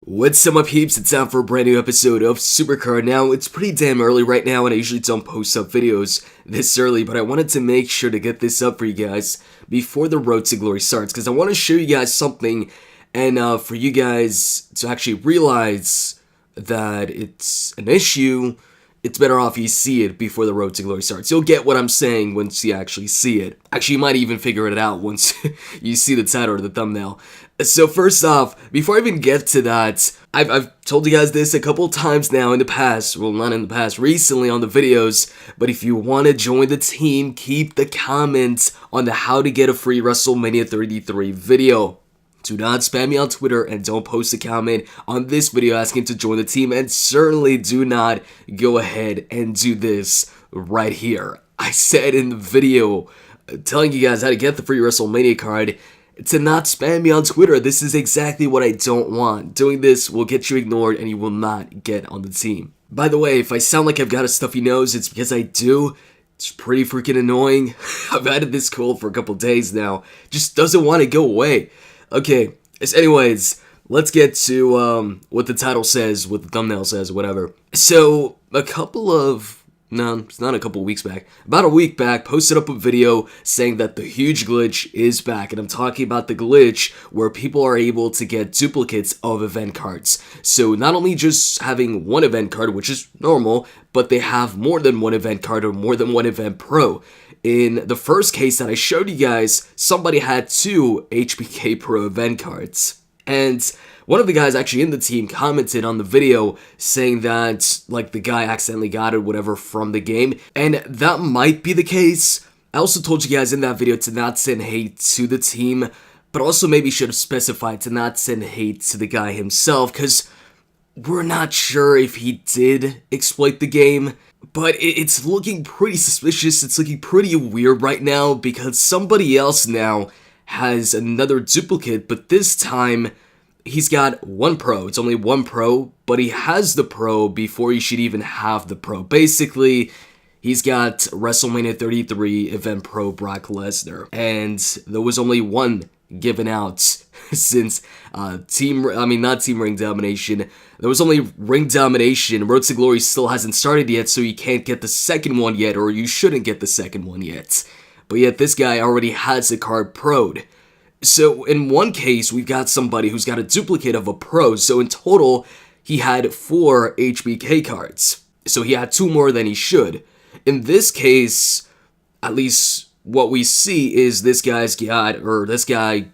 What's up, my peeps? It's time for a brand new episode of Supercard. Now, it's pretty damn early right now, and I usually don't post up videos this early, but I wanted to make sure to get this up for you guys before the Road to Glory starts, because I want to show you guys something, and for you guys to actually realize that it's an issue, it's better off you see it before the Road to Glory starts. You'll get what I'm saying once you actually see it. Actually, you might even figure it out once you see the title or the thumbnail. So first off, before I even get to that, I've told you guys this a couple times now in the past, well, not in the past, recently on the videos, but if you want to join the team, keep the comments on the how to get a free WrestleMania 33 video. Do not spam me on Twitter, and don't post a comment on this video asking to join the team, and certainly do not go ahead and do this right here. I said in the video telling you guys how to get the free WrestleMania card to not spam me on Twitter. This is exactly what I don't want. Doing this will get you ignored and you will not get on the team. By the way, if I sound like I've got a stuffy nose, it's because I do. It's pretty freaking annoying. I've had this cold for a couple days now. Just doesn't want to go away. Okay, so anyways, let's get to what the title says, what the thumbnail says, whatever. So, it's not a couple weeks back, about a week back, posted up a video saying that the Huge Glitch is back, and I'm talking about the glitch where people are able to get duplicates of event cards. So not only just having one event card, which is normal, but they have more than one event card or more than one event pro. In the first case that I showed you guys, somebody had 2 HBK Pro event cards. And one of the guys actually in the team commented on the video saying that, like, the guy accidentally got it, whatever, from the game. And that might be the case. I also told you guys in that video to not send hate to the team, but also maybe should have specified to not send hate to the guy himself, because we're not sure if he did exploit the game. But it's looking pretty suspicious. It's looking pretty weird right now because somebody else now has another duplicate, but this time he's got 1 pro. It's only 1 pro, but he has the pro before he should even have the pro. Basically, he's got WrestleMania 33 event pro Brock Lesnar, and there was only 1 given out since not Team Ring Domination. There was only Ring Domination. Road to Glory still hasn't started yet, so you can't get the second one yet, or you shouldn't get the second one yet. But yet this guy already has the card pro'd. So in one case, we've got somebody who's got a duplicate of a pro, so in total, he had 4 HBK cards. So he had 2 more than he should. In this case, at least what we see is this guy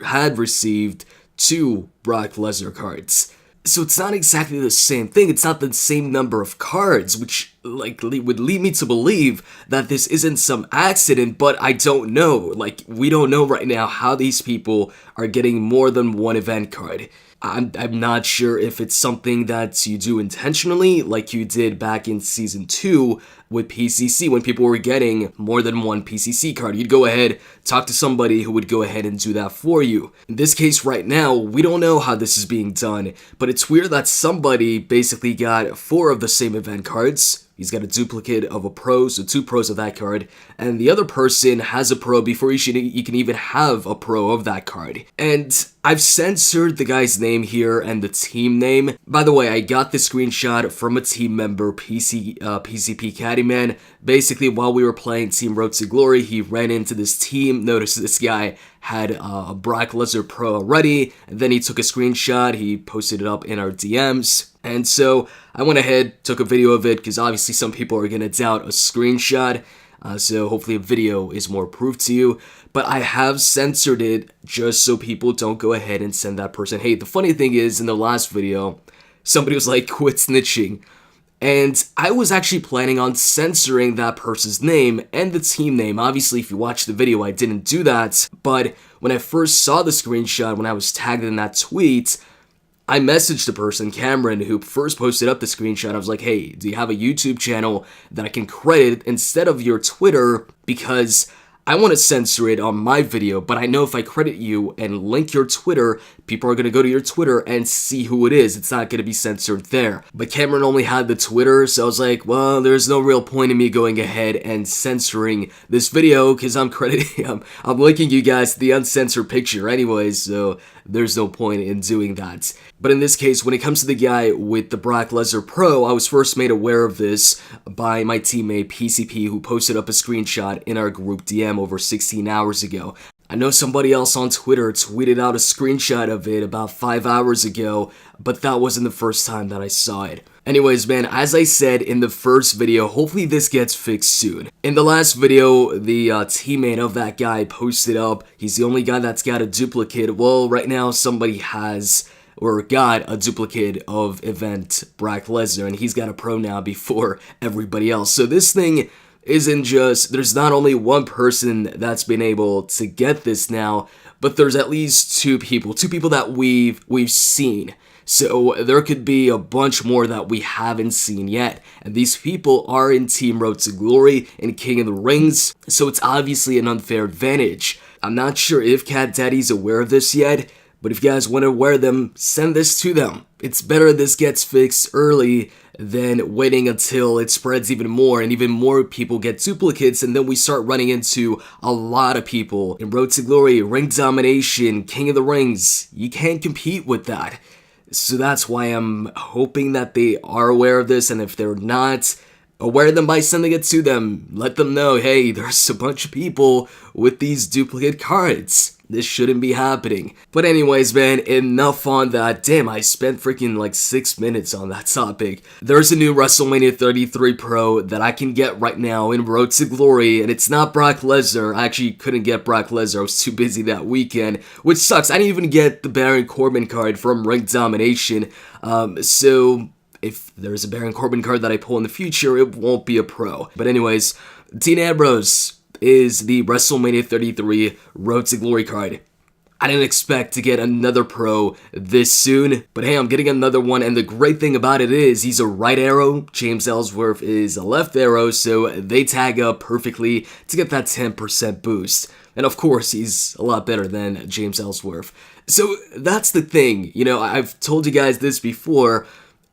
had received 2 Brock Lesnar cards. So it's not exactly the same thing. It's not the same number of cards, which would lead me to believe that this isn't some accident, but I don't know. We don't know right now how these people are getting more than 1 event card. I'm not sure if it's something that you do intentionally, like you did back in Season 2 with PCC, when people were getting more than 1 PCC card. You'd go ahead, talk to somebody who would go ahead and do that for you. In this case right now, we don't know how this is being done, but it's weird that somebody basically got 4 of the same event cards. He's got a duplicate of a pro, so 2 pros of that card, and the other person has a pro before you can even have a pro of that card. And I've censored the guy's name here and the team name. By the way, I got the screenshot from a team member, PCP Caddyman. Basically, while we were playing Team Road to Glory, he ran into this team, noticed this guy had a Brock Lesnar pro already, and then he took a screenshot, he posted it up in our DMs. And so I went ahead, took a video of it, because obviously some people are going to doubt a screenshot, so hopefully a video is more proof to you. But I have censored it just so people don't go ahead and send that person hate. The funny thing is, in the last video, somebody was like, quit snitching. And I was actually planning on censoring that person's name and the team name. Obviously, if you watch the video, I didn't do that. But when I first saw the screenshot, when I was tagged in that tweet, I messaged the person, Cameron, who first posted up the screenshot. I was like, hey, do you have a YouTube channel that I can credit instead of your Twitter? Because I want to censor it on my video, but I know if I credit you and link your Twitter, people are going to go to your Twitter and see who it is. It's not going to be censored there. But Cameron only had the Twitter, so I was like, well, there's no real point in me going ahead and censoring this video because I'm linking you guys to the uncensored picture anyways, so there's no point in doing that. But in this case, when it comes to the guy with the Brock Lesnar Pro, I was first made aware of this by my teammate PCP, who posted up a screenshot in our group DM over 16 hours ago. I know somebody else on Twitter tweeted out a screenshot of it about 5 hours ago, but that wasn't the first time that I saw it. Anyways, man, as I said in the first video, hopefully this gets fixed soon. In the last video, the teammate of that guy posted up, he's the only guy that's got a duplicate. Well, right now somebody has or got a duplicate of event Brock Lesnar, and he's got a pro now before everybody else. So this thing isn't just, there's not only one person that's been able to get this now, but there's at least two people that we've seen. So there could be a bunch more that we haven't seen yet, and these people are in Team Road to Glory and King of the Rings, so it's obviously an unfair advantage. I'm not sure if Cat Daddy's aware of this yet, but if you guys want to wear them, send this to them. It's better this gets fixed early than waiting until it spreads even more and even more people get duplicates, and then we start running into a lot of people in Road to Glory, Ring Domination, King of the Rings. You can't compete with that. So that's why I'm hoping that they are aware of this, and if they're not, aware them by sending it to them. Let them know, hey, there's a bunch of people with these duplicate cards. This shouldn't be happening. But anyways, man, enough on that. Damn, I spent freaking like 6 minutes on that topic. There's a new WrestleMania 33 Pro that I can get right now in Road to Glory, and it's not Brock Lesnar. I actually couldn't get Brock Lesnar. I was too busy that weekend, which sucks. I didn't even get the Baron Corbin card from Ring Domination. So if there's a Baron Corbin card that I pull in the future, it won't be a pro. But anyways, Dean Ambrose is the WrestleMania 33 Road to Glory card. I didn't expect to get another pro this soon, but hey, I'm getting another one, and the great thing about it is he's a right arrow, James Ellsworth is a left arrow, so they tag up perfectly to get that 10% boost. And of course, he's a lot better than James Ellsworth. So that's the thing, you know, I've told you guys this before.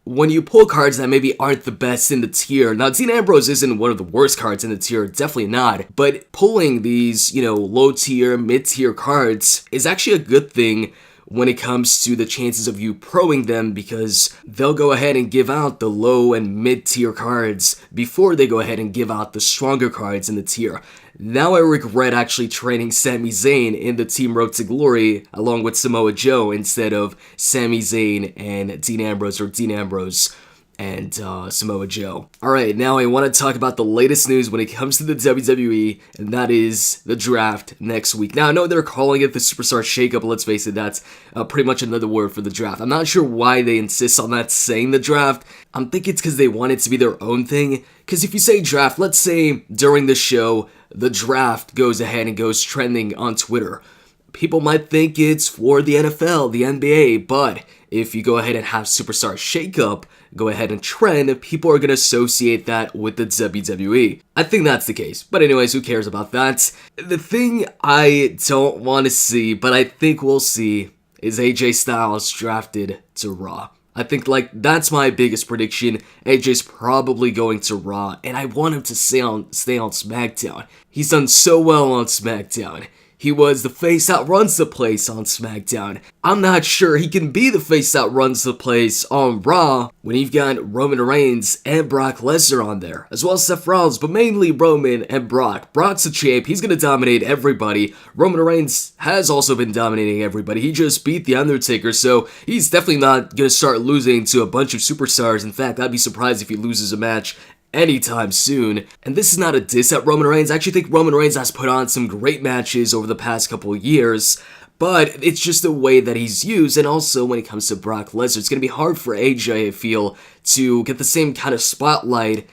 When you pull cards that maybe aren't the best in the tier, now Dean Ambrose isn't one of the worst cards in the tier, definitely not, but pulling these, you know, low tier, mid tier cards is actually a good thing when it comes to the chances of you proing them, because they'll go ahead and give out the low and mid tier cards before they go ahead and give out the stronger cards in the tier. Now I regret actually training Sami Zayn in the Team Road to Glory along with Samoa Joe instead of Sami Zayn and Dean Ambrose, or Dean Ambrose and Samoa Joe. Alright, now I want to talk about the latest news when it comes to the WWE, and that is the draft next week. Now, I know they're calling it the Superstar Shakeup, but let's face it, that's pretty much another word for the draft. I'm not sure why they insist on that saying the draft. I'm thinking it's because they want it to be their own thing. Because if you say draft, let's say during the show, the draft goes ahead and goes trending on Twitter. People might think it's for the NFL, the NBA, but if you go ahead and have Superstar Shakeup go ahead and trend, people are going to associate that with the WWE. I think that's the case. But anyways, who cares about that? The thing I don't want to see, but I think we'll see, is AJ Styles drafted to Raw. I think, like, that's my biggest prediction. AJ's probably going to Raw, and I want him to stay on SmackDown. He's done so well on SmackDown. He was the face that runs the place on SmackDown. I'm not sure he can be the face that runs the place on Raw when you've got Roman Reigns and Brock Lesnar on there, as well as Seth Rollins, but mainly Roman and Brock. Brock's the champ, he's gonna dominate everybody. Roman Reigns has also been dominating everybody. He just beat The Undertaker, so he's definitely not gonna start losing to a bunch of superstars. In fact, I'd be surprised if he loses a match anytime soon. And this is not a diss at Roman Reigns. I actually think Roman Reigns has put on some great matches over the past couple of years, but it's just the way that he's used. And also when it comes to Brock Lesnar, it's going to be hard for AJ, I feel, to get the same kind of spotlight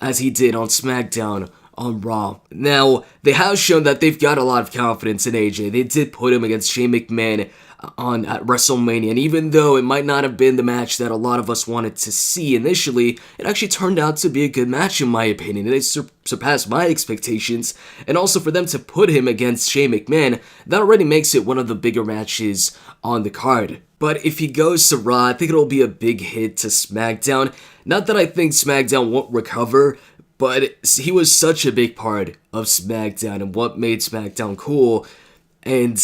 as he did on SmackDown on Raw. Now, they have shown that they've got a lot of confidence in AJ. They did put him against Shane McMahon on at WrestleMania, and even though it might not have been the match that a lot of us wanted to see initially, it actually turned out to be a good match in my opinion. It surpassed my expectations, and also for them to put him against Shane McMahon, that already makes it one of the bigger matches on the card. But if he goes to Raw, I think it'll be a big hit to SmackDown. Not that I think SmackDown won't recover, but he was such a big part of SmackDown and what made SmackDown cool. And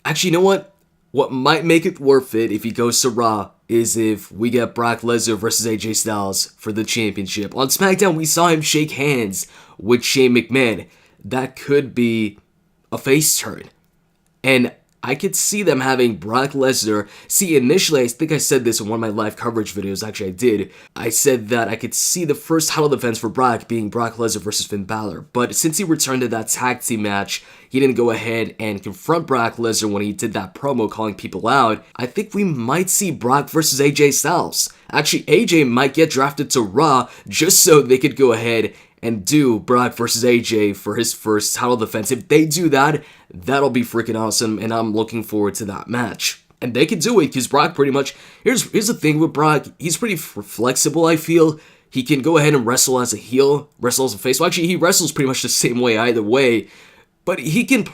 actually, you know what? What might make it worth it if he goes to Raw is if we get Brock Lesnar versus AJ Styles for the championship. On SmackDown, we saw him shake hands with Shane McMahon. That could be a face turn. And I could see them having Brock Lesnar. See, initially, I think I said this in one of my live coverage videos. Actually, I did. I said that I could see the first title defense for Brock being Brock Lesnar versus Finn Balor. But since he returned to that tag team match, he didn't go ahead and confront Brock Lesnar when he did that promo calling people out. I think we might see Brock versus AJ Styles. Actually, AJ might get drafted to Raw just so they could go ahead and do Brock versus AJ for his first title defense. If they do that, that'll be freaking awesome, and I'm looking forward to that match. And they could do it, because Brock pretty much, here's the thing with Brock, he's pretty flexible, I feel. He can go ahead and wrestle as a heel, wrestle as a face. Well, actually, he wrestles pretty much the same way either way, but he can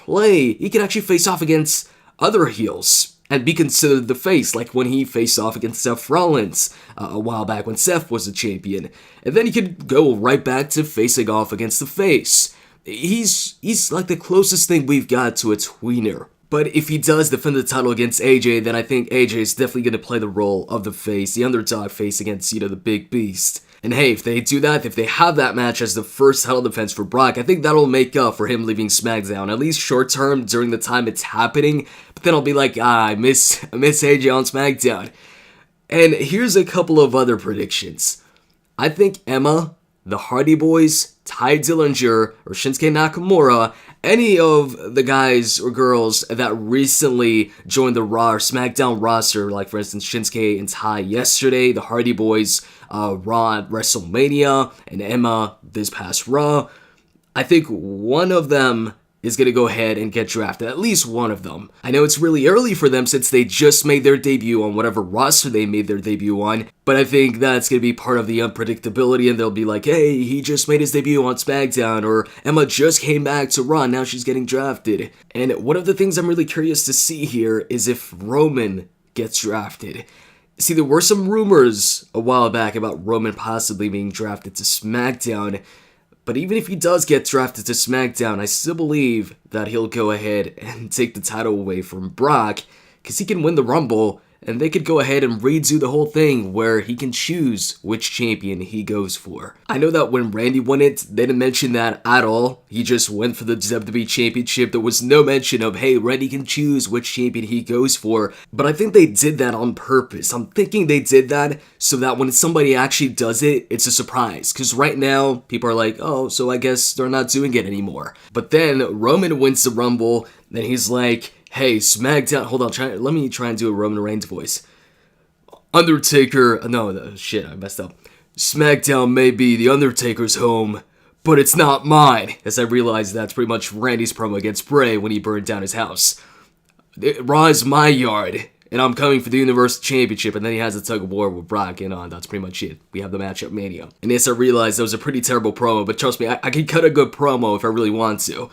actually face off against other heels and be considered the face, like when he faced off against Seth Rollins a while back when Seth was the champion. And then he could go right back to facing off against the face. He's like the closest thing we've got to a tweener. But if he does defend the title against AJ, then I think AJ is definitely going to play the role of the face, the underdog face against, the big beast. And hey, if they do that, if they have that match as the first title defense for Brock, I think that'll make up for him leaving SmackDown, at least short term during the time it's happening. But then I'll be like, I miss AJ on SmackDown. And here's a couple of other predictions. I think Emma, the Hardy Boys, Ty Dillinger, or Shinsuke Nakamura, any of the guys or girls that recently joined the Raw or SmackDown roster, like for instance Shinsuke and Ty yesterday, the Hardy Boys, Raw at WrestleMania, and Emma this past Raw, I think one of them is going to go ahead and get drafted, at least one of them. I know it's really early for them since they just made their debut on whatever roster they made their debut on, but I think that's going to be part of the unpredictability, and they'll be like, hey, he just made his debut on SmackDown, or Emma just came back to Raw, now she's getting drafted. And one of the things I'm really curious to see here is if Roman gets drafted. See, there were some rumors a while back about Roman possibly being drafted to SmackDown, but even if he does get drafted to SmackDown, I still believe that he'll go ahead and take the title away from Brock, because he can win the Rumble, and they could go ahead and redo the whole thing where he can choose which champion he goes for. I know that when Randy won it, they didn't mention that at all. He just went for the WWE Championship. There was no mention of, hey, Randy can choose which champion he goes for. But I think they did that on purpose. I'm thinking they did that so that when somebody actually does it, it's a surprise. Because right now, people are like, oh, so I guess they're not doing it anymore. But then Roman wins the Rumble, then he's like, hey, SmackDown, hold on, let me try and do a Roman Reigns voice. Undertaker, no, shit, I messed up. SmackDown may be the Undertaker's home, but it's not mine. As I realized that's pretty much Randy's promo against Bray when he burned down his house. Raw is my yard, and I'm coming for the Universal Championship, and then he has a tug of war with Brock, and that's pretty much it. We have the match at Mania. And yes, I realized that was a pretty terrible promo, but trust me, I can cut a good promo if I really want to.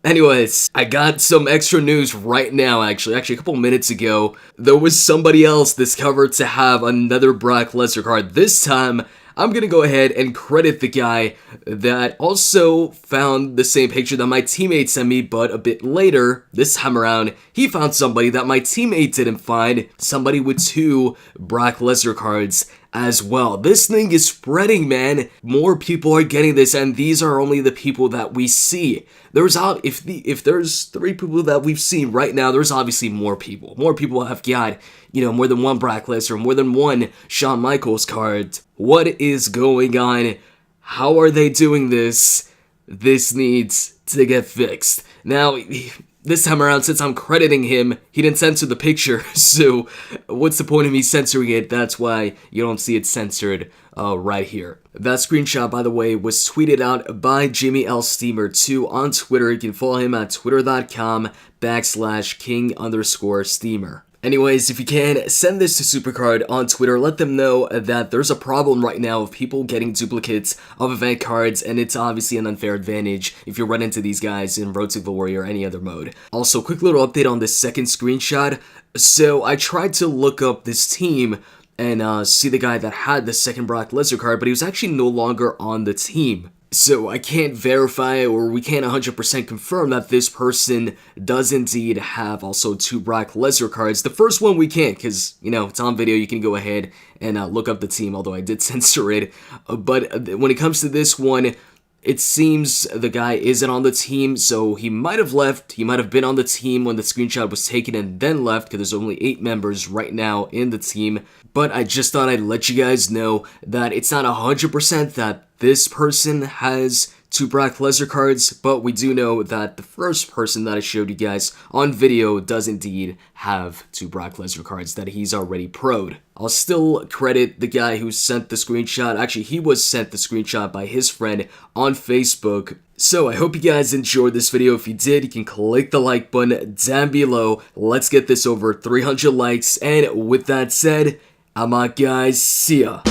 Anyways, I got some extra news right now, actually a couple minutes ago. There was somebody else discovered to have another Brock Lesnar card. This time, I'm gonna go ahead and credit the guy that also found the same picture that my teammate sent me, but a bit later, this time around, he found somebody that my teammate didn't find, somebody with 2 Brock Lesnar cards as well. This thing is spreading, man. More people are getting this, and these are only the people that we see. If there's 3 people that we've seen right now, there's obviously more people. More people have got, more than 1 Brock Lesnar, more than 1 Shawn Michaels card. What is going on? How are they doing this? This needs to get fixed. Now, this time around, since I'm crediting him, he didn't censor the picture, so what's the point of me censoring it? That's why you don't see it censored right here. That screenshot, by the way, was tweeted out by Jimmy L. Steamer 2 on Twitter. You can follow him at twitter.com/king_Steamer. Anyways, if you can, send this to Supercard on Twitter. Let them know that there's a problem right now of people getting duplicates of event cards, and it's obviously an unfair advantage if you run into these guys in Road to Glory or any other mode. Also, quick little update on this second screenshot. So, I tried to look up this team and see the guy that had the second Brock Lesnar card, but he was actually no longer on the team. So I can't verify, or we can't 100% confirm that this person does indeed have also 2 Brock Lesnar cards. The first one we can't, because, you know, it's on video, you can go ahead and look up the team, although I did censor it. But when it comes to this one, it seems the guy isn't on the team, so he might have left. He might have been on the team when the screenshot was taken and then left, because there's only 8 members right now in the team. But I just thought I'd let you guys know that it's not 100% that this person has 2 Brock Lesnar cards, but we do know that the first person that I showed you guys on video does indeed have 2 Brock Lesnar cards that he's already pro'd. I'll still credit the guy who sent the screenshot. Actually, he was sent the screenshot by his friend on Facebook. So I hope you guys enjoyed this video. If you did, you can click the like button down below. Let's get this over 300 likes. And with that said, I'm out, guys. See ya.